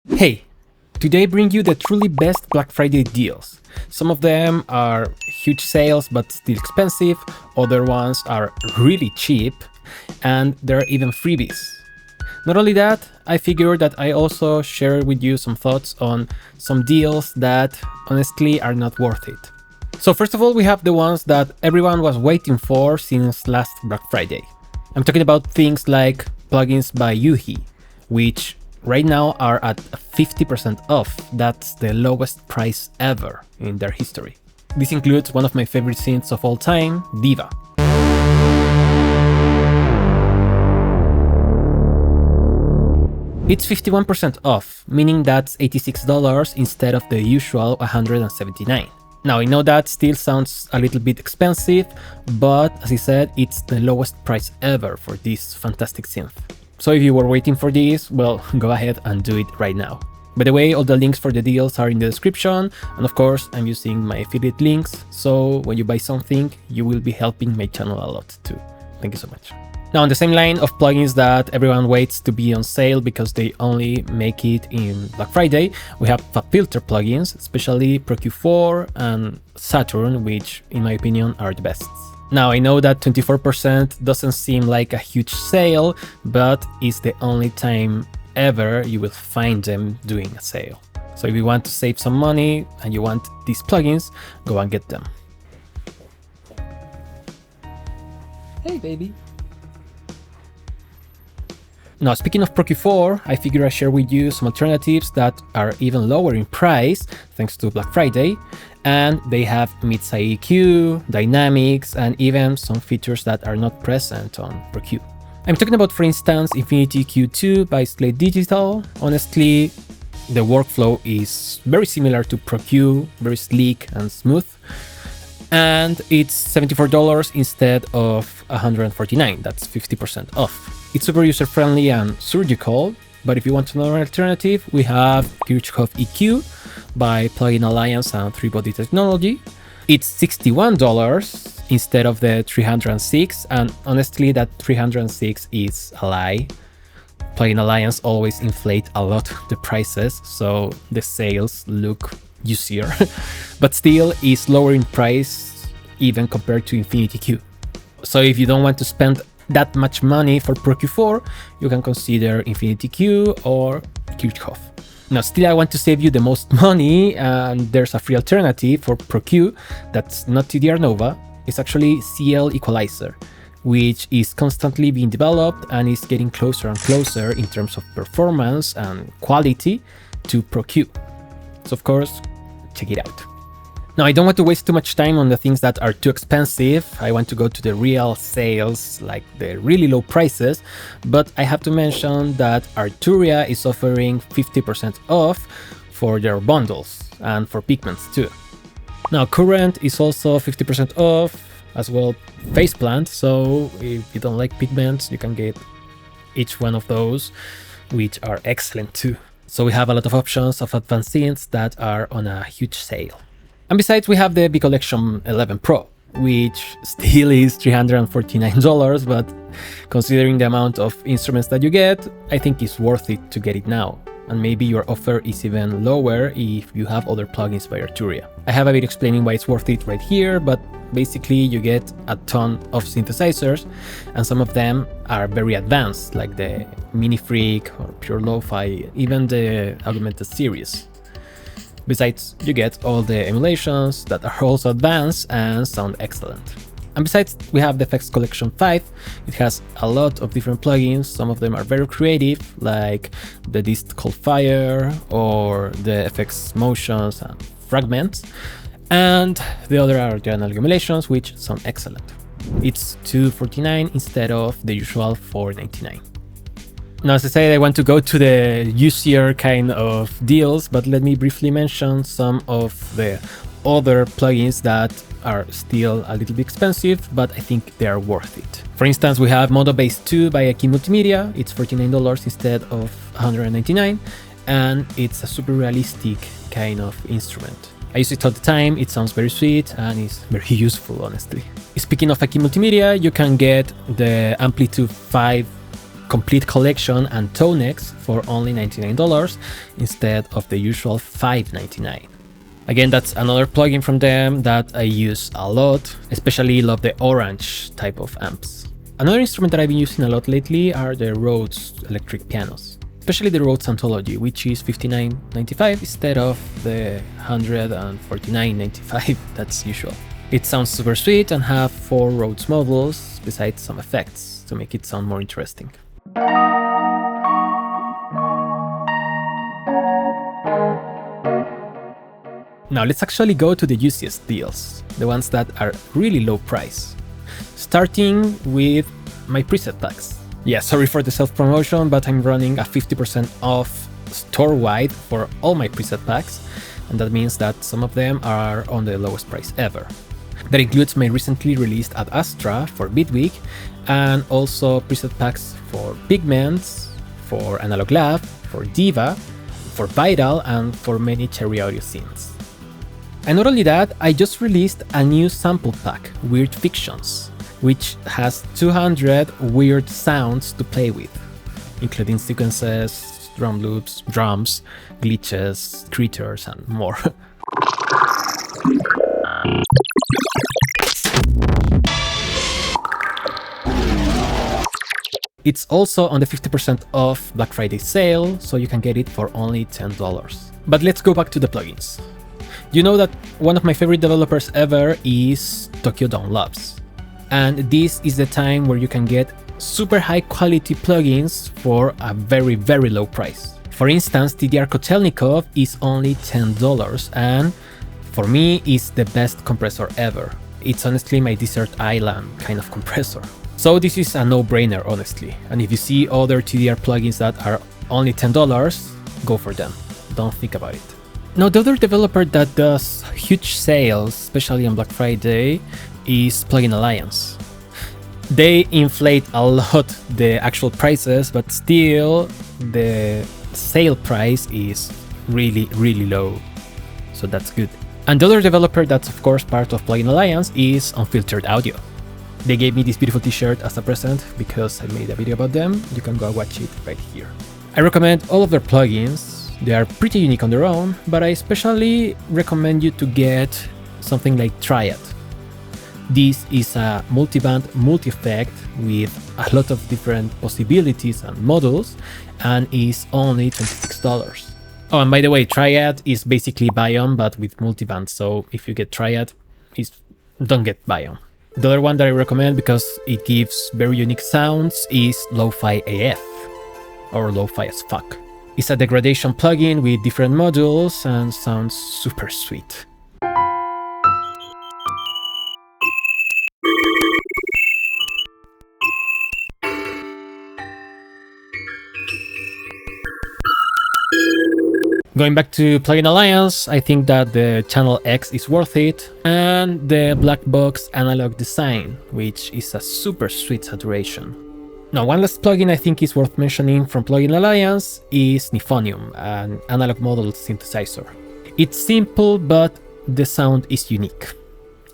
Hey, today I bring you the truly best Black Friday deals. Some of them are huge sales but still expensive, other ones are really cheap, and there are even freebies. Not only that, I figured that I also share with you some thoughts on some deals that honestly are not worth it. So first of all, we have the ones that everyone was waiting for since last Black Friday. I'm talking about things like plugins by Yuhi, which right now are at 50% off. That's the lowest price ever in their history. This includes one of my favorite synths of all time, Diva. It's 51% off, meaning that's $86 instead of the usual $179. Now, I know that still sounds a little bit expensive, but as I said, it's the lowest price ever for this fantastic synth. So if you were waiting for this, well, go ahead and do it right now. By the way, all the links for the deals are in the description, and of course, I'm using my affiliate links, so when you buy something, you will be helping my channel a lot too. Thank you so much. Now, on the same line of plugins that everyone waits to be on sale because they only make it in Black Friday, we have FabFilter plugins, especially ProQ4 and Saturn, which in my opinion are the best. Now, I know that 24% doesn't seem like a huge sale, but it's the only time ever you will find them doing a sale. So if you want to save some money and you want these plugins, go and get them. Hey, baby. Now, speaking of ProQ4, I figure I share with you some alternatives that are even lower in price thanks to Black Friday, and they have mid-side EQ, dynamics, and even some features that are not present on ProQ. I'm talking about, for instance, Infinity Q2 by Slate Digital. Honestly, the workflow is very similar to ProQ, very sleek and smooth, and it's $74 instead of $149. That's 50% off. It's super user-friendly and surgical, but if you want another alternative, we have Kirchhoff EQ by Plugin Alliance and 3-Body Technology. It's $61 instead of the $306, and honestly, that $306 is a lie. Plugin Alliance always inflate a lot the prices, so the sales look juicier, but still is lower in price even compared to Infinity Q. So if you don't want to spend that much money for ProQ4, you can consider Infinity Q or Kirchhoff. Now, still I want to save you the most money, and there's a free alternative for ProQ that's not TDR Nova. It's actually CL Equalizer, which is constantly being developed and is getting closer and closer in terms of performance and quality to ProQ. So of course, check it out. Now, I don't want to waste too much time on the things that are too expensive. I want to go to the real sales, like the really low prices, but I have to mention that Arturia is offering 50% off for their bundles and for pigments too. Now, Current is also 50% off, as well Faceplant, so if you don't like pigments, you can get each one of those, which are excellent too. So we have a lot of options of advanced synths that are on a huge sale. And besides, we have the B Collection 11 Pro, which still is $349, but considering the amount of instruments that you get, I think it's worth it to get it now. And maybe your offer is even lower if you have other plugins by Arturia. I have a bit explaining why it's worth it right here, but basically you get a ton of synthesizers, and some of them are very advanced, like the Mini Freak or Pure Lo-Fi, even the Augmented series. Besides, you get all the emulations that are also advanced and sound excellent. And besides, we have the FX Collection 5. It has a lot of different plugins. Some of them are very creative, like the Dist Cold Fire or the FX Motions and Fragments. And the other are the analog emulations, which sound excellent. It's $249 instead of the usual $499. Now, as I said, I want to go to the juicier kind of deals, but let me briefly mention some of the other plugins that are still a little bit expensive, but I think they are worth it. For instance, we have Modo Bass 2 by Aki Multimedia. It's $49 instead of $199, and it's a super realistic kind of instrument. I use it all the time, it sounds very sweet and is very useful, honestly. Speaking of Aki Multimedia, you can get the Amplitude 5 complete collection and toe necks for only $99 instead of the usual $5.99. Again, that's another plugin from them that I use a lot, especially love the orange type of amps. Another instrument that I've been using a lot lately are the Rhodes electric pianos, especially the Rhodes Anthology, which is $59.95 instead of the $149.95 that's usual. It sounds super sweet and have 4 Rhodes models besides some effects to make it sound more interesting. Now let's actually go to the juiciest deals, the ones that are really low price. Starting with my preset packs. Yeah, sorry for the self-promotion, but I'm running a 50% off store-wide for all my preset packs, and that means that some of them are on the lowest price ever. That includes my recently released Ad Astra for Bitweek, and also preset packs for Pigments, for Analog Lab, for Diva, for Vital, and for many Cherry Audio synths. And not only that, I just released a new sample pack, Weird Fictions, which has 200 weird sounds to play with, including sequences, drum loops, drums, glitches, critters, and more. It's also on the 50% off Black Friday sale, so you can get it for only $10. But let's go back to the plugins. You know that one of my favorite developers ever is Tokyo Dawn Labs. And this is the time where you can get super high quality plugins for a very, very low price. For instance, TDR Kotelnikov is only $10 and for me is the best compressor ever. It's honestly my desert island kind of compressor. So this is a no-brainer, honestly. And if you see other TDR plugins that are only $10, go for them. Don't think about it. Now, the other developer that does huge sales, especially on Black Friday, is Plugin Alliance. They inflate a lot the actual prices, but still the sale price is really, really low. So that's good. And the other developer that's of course part of Plugin Alliance is Unfiltered Audio. They gave me this beautiful t-shirt as a present because I made a video about them. You can go watch it right here. I recommend all of their plugins. They are pretty unique on their own, but I especially recommend you to get something like Triad. This is a multi-band, multi-effect with a lot of different possibilities and models and is only $26. Oh, and by the way, Triad is basically Biome but with multi-band, so if you get Triad, don't get Biome. The other one that I recommend because it gives very unique sounds is Lo-Fi AF, or Lo-Fi as fuck. It's a degradation plugin with different modules and sounds super sweet. Going back to Plugin Alliance, I think that the Channel X is worth it, and the Black Box Analog Design, which is a super sweet saturation. Now, one last plugin I think is worth mentioning from Plugin Alliance is Nifonium, an analog model synthesizer. It's simple, but the sound is unique.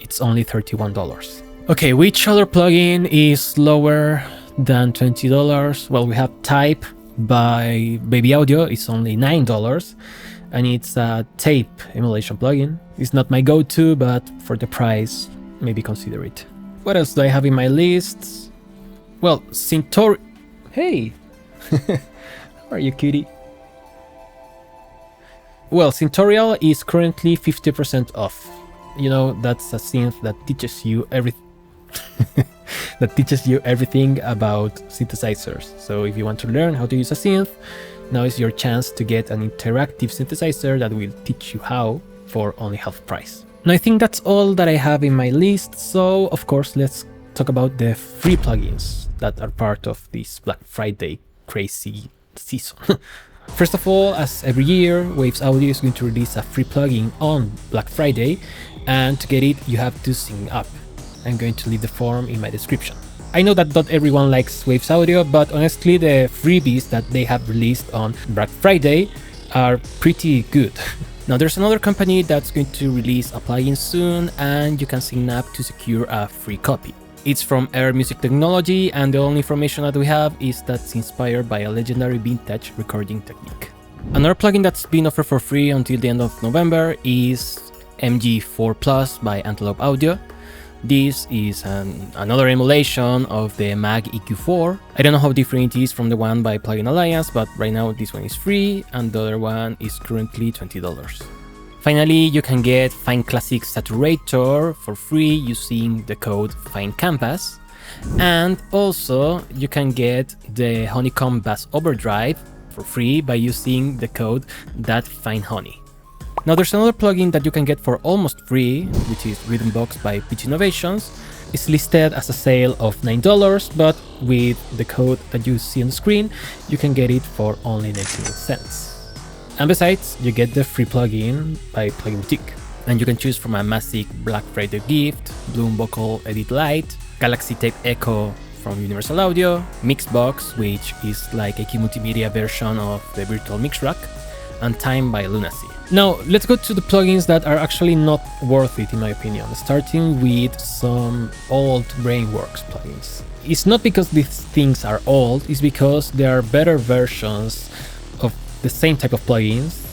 It's only $31. Okay, which other plugin is lower than $20? Well, we have Type by Baby Audio. It's only $9, and it's a tape emulation plugin. It's not my go-to, but for the price, maybe consider it. What else do I have in my list? Well, Synth. Hey! How are you, cutie? Well, Syntorial is currently 50% off. You know, that's a synth that teaches you everything about synthesizers. So if you want to learn how to use a synth, now is your chance to get an interactive synthesizer that will teach you how for only half price. Now I think that's all that I have in my list, so of course let's talk about the free plugins that are part of this Black Friday crazy season. First of all, as every year, Waves Audio is going to release a free plugin on Black Friday, and to get it you have to sign up. I'm going to leave the form in my description. I know that not everyone likes Waves Audio, but honestly the freebies that they have released on Black Friday are pretty good. Now there's another company that's going to release a plugin soon, and you can sign up to secure a free copy. It's from Air Music Technology, and the only information that we have is that it's inspired by a legendary vintage recording technique. Another plugin that's been offered for free until the end of November is MG4 Plus by Antelope Audio. This is another emulation of the Mag EQ4. I don't know how different it is from the one by Plugin Alliance, but right now this one is free and the other one is currently $20. Finally, you can get Fine Classic Saturator for free using the code FineCanvas. And also you can get the Honeycomb Bass Overdrive for free by using the code ThatFineHoney. Now there's another plugin that you can get for almost free, which is Rhythmbox by Pitch Innovations. It's listed as a sale of $9, but with the code that you see on the screen, you can get it for only 19 cents. And besides, you get the free plugin by Plugin Boutique. And you can choose from a Massive Black Friday gift, Bloom Vocal Edit Lite, Galaxy Tape Echo from Universal Audio, Mixbox, which is like a key multimedia version of the virtual mix rack, and Time by Lunacy. Now, let's go to the plugins that are actually not worth it in my opinion, starting with some old Brainworks plugins. It's not because these things are old, it's because there are better versions of the same type of plugins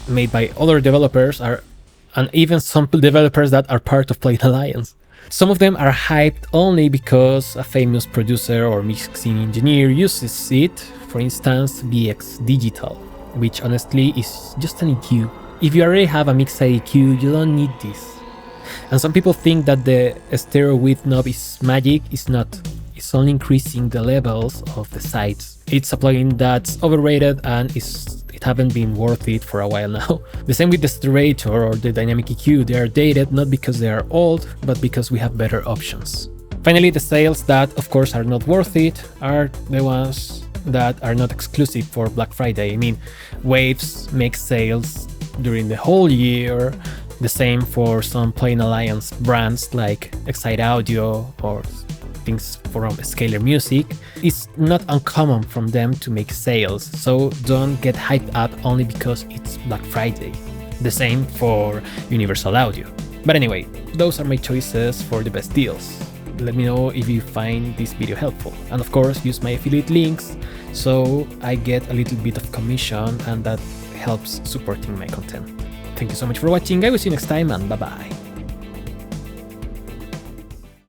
made by other developers and even some developers that are part of Plugin Alliance. Some of them are hyped only because a famous producer or mixing engineer uses it, for instance VX Digital, which honestly is just an EQ. If you already have a mixed EQ, you don't need this. And some people think that the stereo width knob is magic. It's not. It's only increasing the levels of the sides. It's a plugin that's overrated and it haven't been worth it for a while now. The same with the Saturator or the Dynamic EQ. They are dated not because they are old, but because we have better options. Finally, the sales that of course are not worth it are the ones that are not exclusive for Black Friday. I mean, Waves makes sales during the whole year. The same for some Plugin Alliance brands like Excite Audio or things from Scalar Music. It's not uncommon from them to make sales, so don't get hyped up only because it's Black Friday. The same for Universal Audio. But anyway, those are my choices for the best deals. Let me know if you find this video helpful, and of course use my affiliate links so I get a little bit of commission and that helps supporting my content. Thank you so much for watching. I will see you next time, and bye bye.